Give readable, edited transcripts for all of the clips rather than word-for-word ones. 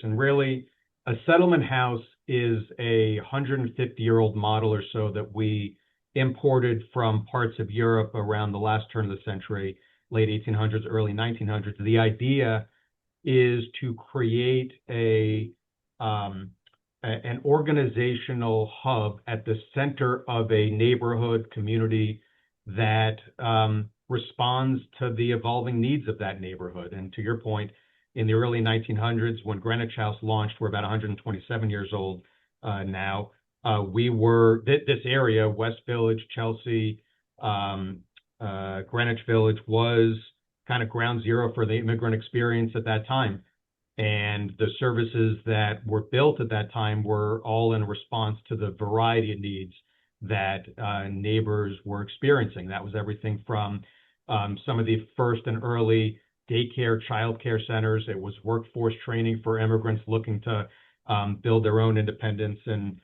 And really, a settlement house is a 150-year-old model or so that we imported from parts of Europe around the last turn of the century, late 1800s, early 1900s. The idea is to create an organizational hub at the center of a neighborhood community that responds to the evolving needs of that neighborhood. And to your point, in the early 1900s, when Greenwich House launched, we're about 127 years old now. We were this area, West Village, Chelsea, Greenwich Village, was kind of ground zero for the immigrant experience at that time. And the services that were built at that time were all in response to the variety of needs that neighbors were experiencing. That was everything from some of the first and early daycare, childcare centers. It was workforce training for immigrants looking to build their own independence and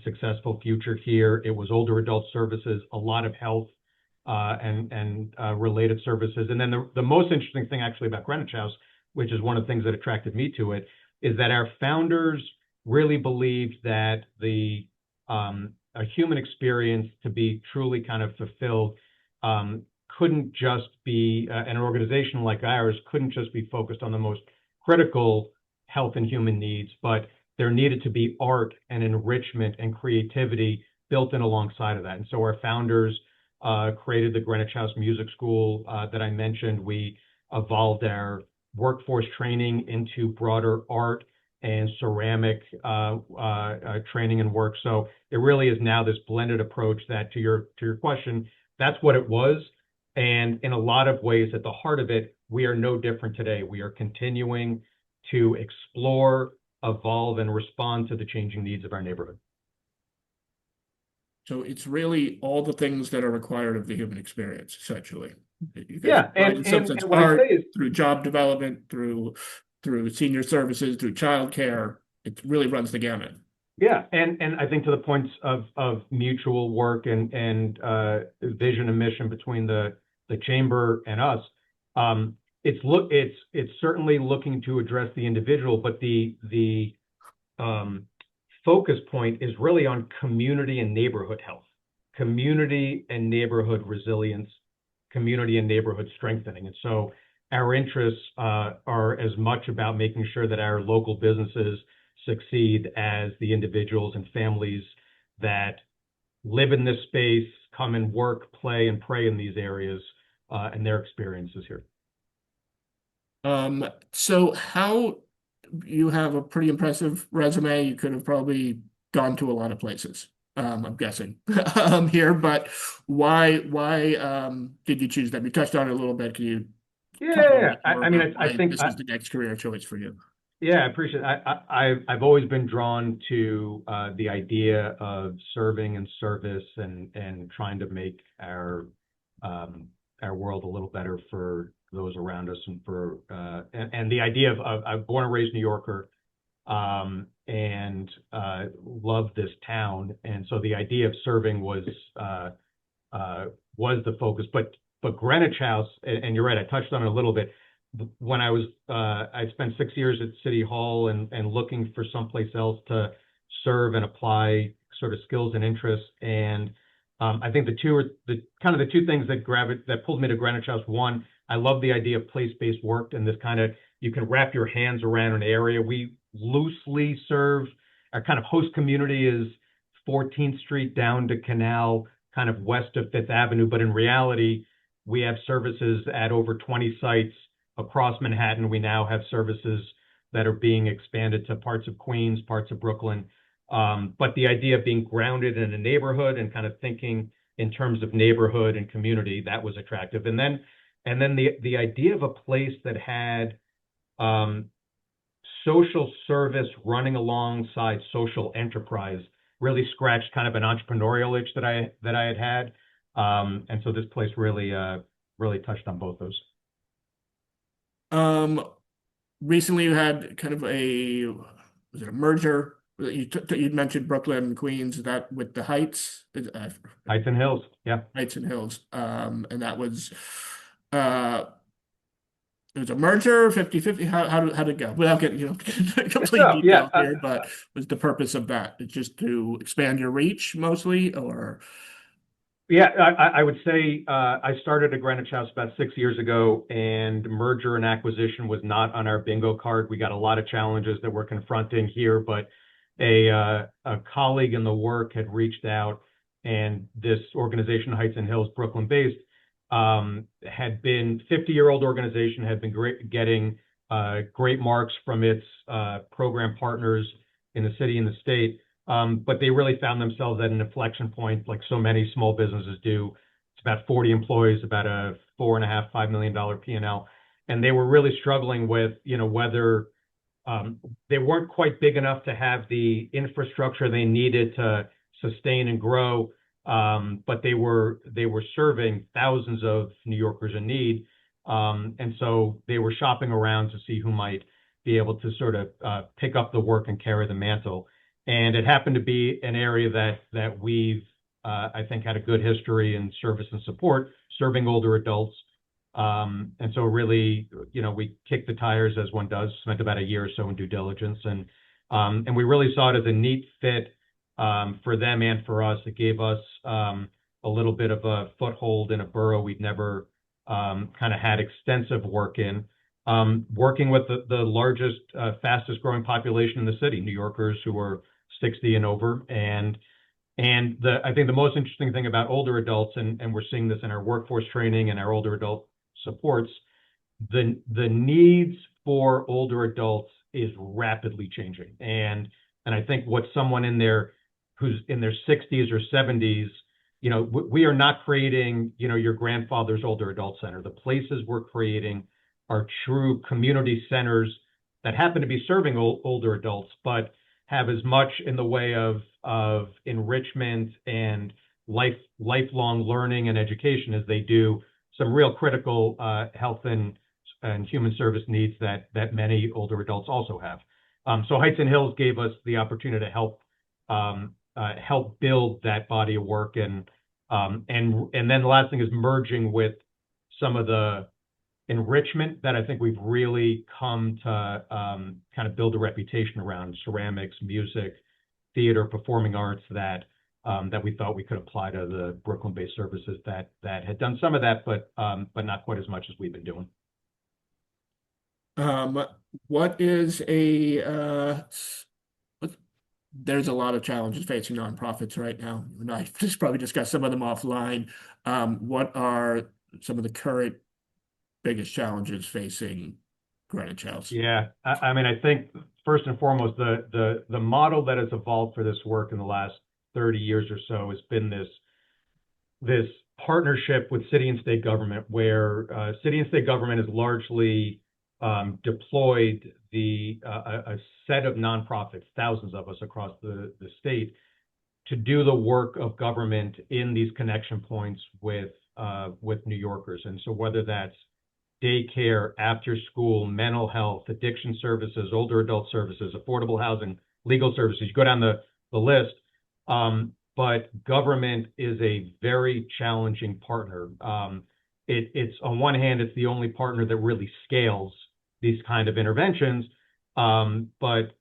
successful future here. It was older adult services, a lot of health and related services. And then the most interesting thing actually about Greenwich House, which is one of the things that attracted me to it, is that our founders really believed that a human experience, to be truly kind of fulfilled, couldn't just be an organization like ours couldn't just be focused on the most critical health and human needs, but there needed to be art and enrichment and creativity built in alongside of that. And so our founders created the Greenwich House Music School that I mentioned. We evolved our workforce training into broader art and ceramic training and work. So it really is now this blended approach that, to your question, that's what it was. And in a lot of ways, at the heart of it, we are no different today. We are continuing to explore, evolve, and respond to the changing needs of our neighborhood. So it's really all the things that are required of the human experience, essentially. Yeah, and what I say is, through job development, through senior services, through childcare, it really runs the gamut. yeah, and I think to the points of mutual work and vision and mission between the chamber and us, it's certainly looking to address the individual, but the focus point is really on community and neighborhood health, community and neighborhood resilience, community and neighborhood strengthening. And so our interests are as much about making sure that our local businesses succeed as the individuals and families that live in this space, come and work, play, and pray in these areas, and their experiences here. So how you have a pretty impressive resume. You could have probably gone to a lot of places, I'm guessing, here, but why did you choose them? You touched on it a little bit. Can you Yeah, I mean, I think this is the next career choice for you? Yeah, I appreciate it. I've always been drawn to the idea of serving and service and trying to make our world a little better for those around us and for and the idea of I'm born and raised New Yorker and love this town, and so the idea of serving was the focus. But Greenwich House, and you're right, I touched on it a little bit. When I spent 6 years at City Hall and looking for someplace else to serve and apply sort of skills and interests. And I think the two things that pulled me to Greenwich House. One, I love the idea of place-based work and this kind of, you can wrap your hands around an area. We loosely serve, our kind of host community is 14th Street down to Canal, kind of west of Fifth Avenue. But in reality, we have services at over 20 sites across Manhattan. We now have services that are being expanded to parts of Queens, parts of Brooklyn. But the idea of being grounded in a neighborhood and kind of thinking in terms of neighborhood and community, that was attractive. And then the idea of a place that had social service running alongside social enterprise really scratched kind of an entrepreneurial itch that I had. And so this place really touched on both those. Recently you had kind of was it a merger? You'd mentioned Brooklyn and Queens, that with the Heights? Heights and Hills, yeah. Heights and Hills. And that was it was a merger, 50/50? How did it go? Without getting, complete No, yeah, details here, but was the purpose of that? It's just to expand your reach mostly, or? yeah. I would say I started at Greenwich House about 6 years ago, and merger and acquisition was not on our bingo card. We got a lot of challenges that we're confronting here, but a colleague in the work had reached out, and this organization, Heights and Hills, Brooklyn based, had been 50-year-old organization, had been getting great marks from its program partners in the city and the state. But they really found themselves at an inflection point, like so many small businesses do. It's about 40 employees, about a $4.5–5 million P&L, and they were really struggling with, whether they weren't quite big enough to have the infrastructure they needed to sustain and grow, but they were serving thousands of New Yorkers in need, and so they were shopping around to see who might be able to sort of pick up the work and carry the mantle. And it happened to be an area that we've I think had a good history in service and support, serving older adults. And so really, we kicked the tires as one does, spent about a year or so in due diligence, and we really saw it as a neat fit for them and for us. It gave us a little bit of a foothold in a borough we'd never kind of had extensive work in, working with the largest, fastest growing population in the city, New Yorkers who are 60 and over. And I think the most interesting thing about older adults, and we're seeing this in our workforce training and our older adult supports, the needs for older adults is rapidly changing. And I think what someone who's in their 60s or 70s, we are not creating, your grandfather's older adult center. The places we're creating are true community centers that happen to be serving older adults, but have as much in the way of enrichment and lifelong learning and education as they do some real critical health and human service needs that many older adults also have. So Heights and Hills gave us the opportunity to help build that body of work, and then the last thing is merging with some of the enrichment that I think we've really come to kind of build a reputation around: ceramics, music, theater, performing arts, that we thought we could apply to the Brooklyn-based services that had done some of that, but not quite as much as we've been doing. What is there's a lot of challenges facing nonprofits right now, and I just probably discussed some of them offline. What are some of the current biggest challenges facing Greenwich House? Yeah, I mean, I think first and foremost, the model that has evolved for this work in the last 30 years or so has been this partnership with city and state government, where city and state government has largely deployed a set of nonprofits, thousands of us across the state, to do the work of government in these connection points with New Yorkers. And so whether that's daycare, after school, mental health, addiction services, older adult services, affordable housing, legal services, you go down the list. But government is a very challenging partner. It's on one hand, it's the only partner that really scales these kind of interventions, but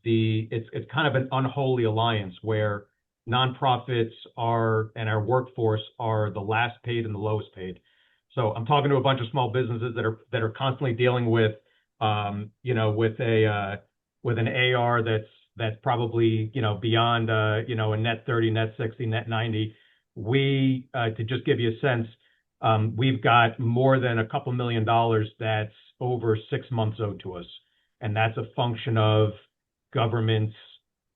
it's kind of an unholy alliance where nonprofits and our workforce are the last paid and the lowest paid. So I'm talking to a bunch of small businesses that are constantly dealing with with an AR that's probably beyond a net 30, net 60, net 90. We to just give you a sense, we've got more than a couple $1 million that's over 6 months owed to us, and that's a function of government's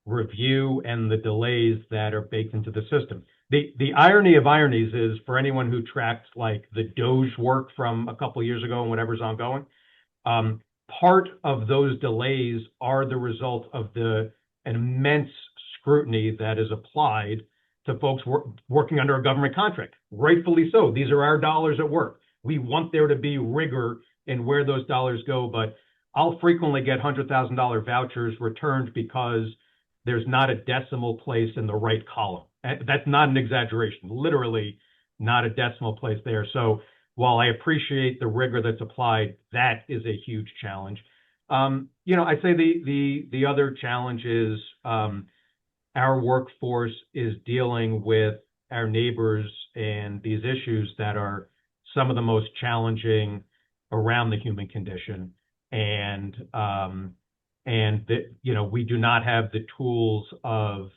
review and the delays that are baked into the system. The irony of ironies is, for anyone who tracked like the DOGE work from a couple of years ago and whatever's ongoing, part of those delays are the result of an immense scrutiny that is applied to folks working under a government contract. Rightfully so. These are our dollars at work. We want there to be rigor in where those dollars go, but I'll frequently get $100,000 vouchers returned because there's not a decimal place in the right column. That's not an exaggeration, literally not a decimal place there. So while I appreciate the rigor that's applied, that is a huge challenge. I'd say the other challenge is our workforce is dealing with our neighbors and these issues that are some of the most challenging around the human condition. And that, we do not have the tools of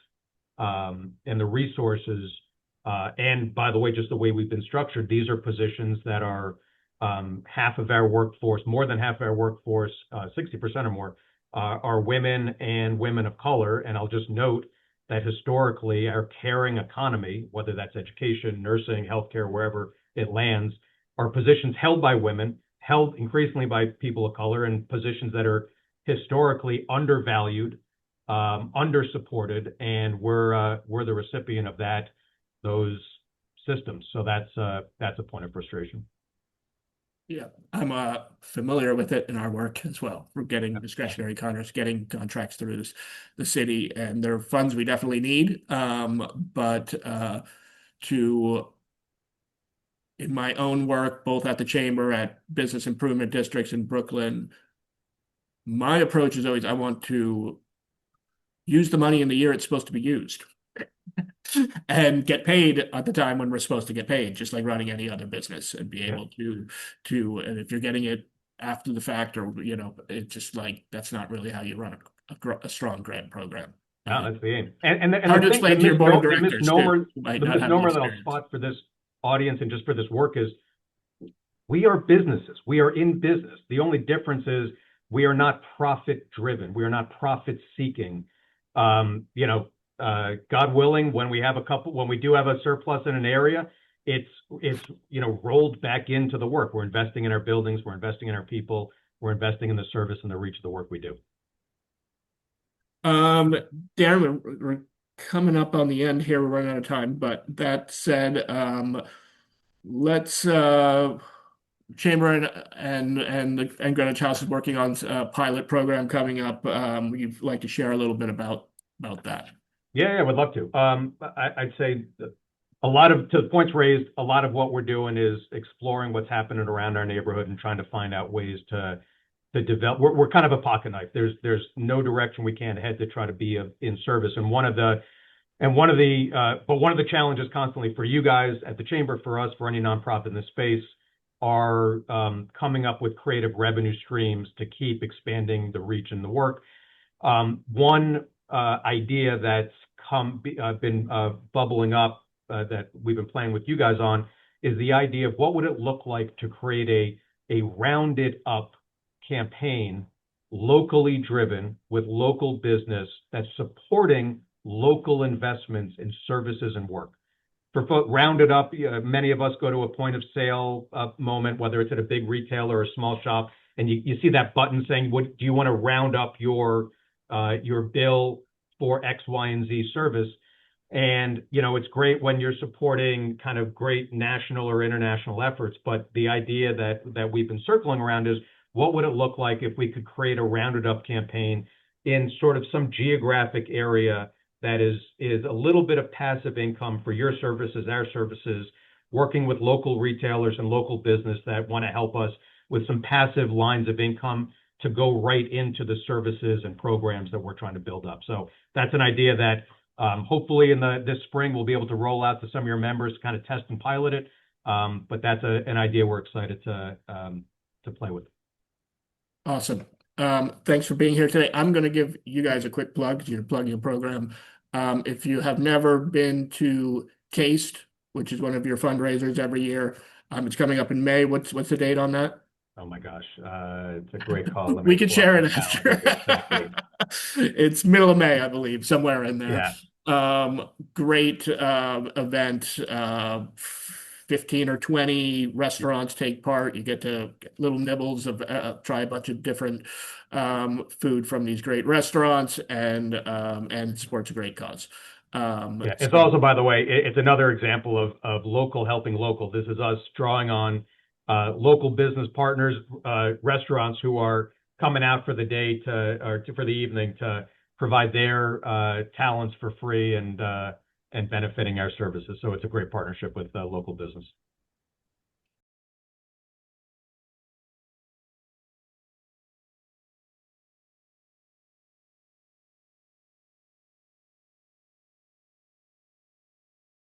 and the resources. And by the way, just the way we've been structured, these are positions that are half of our workforce, more than half of our workforce, 60% or more, are women and women of color. And I'll just note that historically, our caring economy, whether that's education, nursing, healthcare, wherever it lands, are positions held by women, held increasingly by people of color, and positions that are historically undervalued, undersupported, and we're the recipient of those systems. So that's a point of frustration. Yeah, I'm familiar with it in our work as well. We're getting discretionary contracts, getting contracts through the city, and there are funds we definitely need. But in my own work, both at the chamber, at business improvement districts in Brooklyn, my approach is always I want to use the money in the year it's supposed to be used and get paid at the time when we're supposed to get paid, just like running any other business, and be able and if you're getting it after the fact, or it's just like that's not really how you run a strong grant program. No, that's the aim. And hard to explain to your board of directors too, the misnomer that I'll spot for this audience and just for this work is we are businesses. We are in business. The only difference is we are not profit driven. We are not profit seeking. God willing, when we do have a surplus in an area, it's rolled back into the work. We're investing in our buildings, we're investing in our people, we're investing in the service and the reach of the work we do. Darren, we're coming up on the end here. We're running out of time, but that said, let's Chamber and Greenwich House is working on a pilot program coming up. You'd like to share a little bit about that? Yeah, I would love to. I'd say to the points raised, a lot of what we're doing is exploring what's happening around our neighborhood and trying to find out ways to develop. We're kind of a pocket knife. There's no direction we can head to try to be in service. And one of the challenges constantly for you guys at the chamber, for us, for any nonprofit in this space, are coming up with creative revenue streams to keep expanding the reach and the work. One idea that's been bubbling up that we've been playing with you guys on is the idea of what would it look like to create a rounded up campaign, locally driven, with local business that's supporting local investments in services and work. For rounded up, many of us go to a point of sale moment, whether it's at a big retailer or a small shop, and you see that button saying, "Do you want to round up your bill for X, Y, and Z service?" And it's great when you're supporting kind of great national or international efforts, but the idea that we've been circling around is, what would it look like if we could create a rounded up campaign in sort of some geographic area that is a little bit of passive income for your services, our services, working with local retailers and local business that want to help us with some passive lines of income to go right into the services and programs that we're trying to build up. So that's an idea that hopefully this spring we'll be able to roll out to some of your members, kind of test and pilot it. But that's an idea we're excited to play with. Awesome. Thanks for being here today. I'm going to give you guys a quick plug. You're plugging a program. If you have never been to Taste, which is one of your fundraisers every year, it's coming up in May. What's the date on that? Oh my gosh, it's a great call. We could share it after. It's middle of May, I believe, somewhere in there. Yeah. Great event. 15 or 20 restaurants take part. You get to get little nibbles of try a bunch of different food from these great restaurants, and supports a great cause. It's also, by the way, it's another example of local helping local. This is us drawing on local business partners, restaurants who are coming out for the day for the evening to provide their talents for free and benefiting our services. So it's a great partnership with local business.